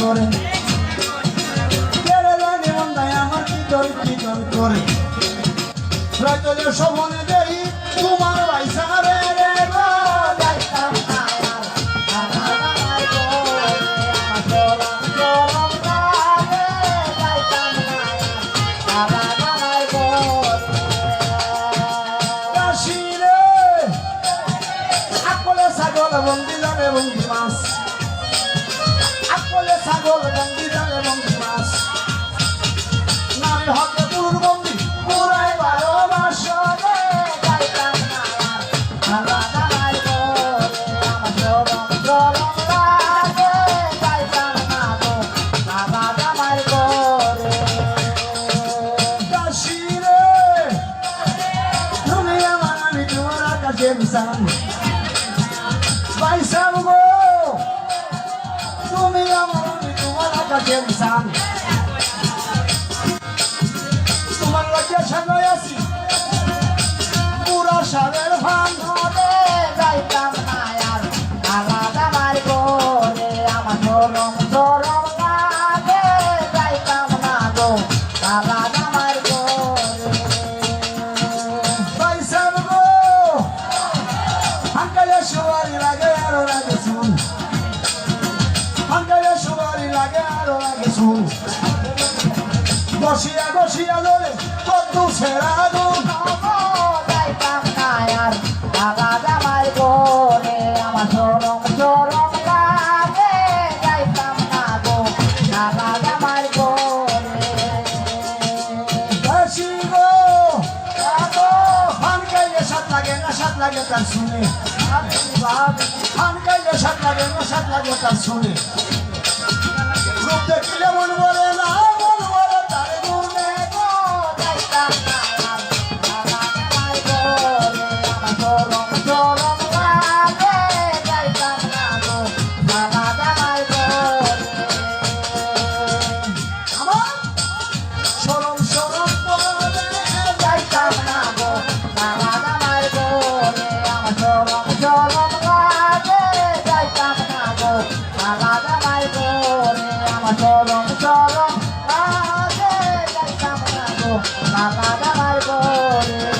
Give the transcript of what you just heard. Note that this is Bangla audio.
করে আমার করে রাজলে সবনে দেই তোমার বাইসারে রে গো যাইতাম না আমার চরম লাগে যাইতাম না আমার কাশিরে আকলে ছাগল বন্দি যাবে বন্দি মাছ আকলে ছাগল বন্দি যাবে বন্দি মাছ নারী হকে পুরুষ বন্দি পুরাই 12 মাস রে যাইতাম না আলাদা নাই করে আমার চরম লাগে যাইতাম না গো আলাদা নাই করে কাশিরে তুমি আমার আমি তোমার কাছে বিছান বাইসাব গো তুমি আমার আমি তোমার কাছে বিছান তোমার লাগে সাজাই আছি পুরা সারের ভান ধরে যাইতাম না আর আলাদা মার করে আমার চরম লাগে যাইতাম না গো আলাদা মার করে বাইসাব গো হাঙ্কালে সুবারি লাগে আরো লাগে শুন হাঙ্কালে সুবারি লাগে আরো লাগে শুন বসিয়া বসিয়া ধরে কত সেরা দু যাইতাম না আর আলাদা মার করে আমার চরম লাগে যাইতাম না গো আলাদা মার করে বসি গো ফান খাইলে সাত লাগে না সাত লাগে তার শুনে ফান খাইলে সাত লাগে না সাত লাগে তার শুনে রূপ দেখিলে মন বলে না চরম লাগে যাইতাম না গো আলাদা মার করে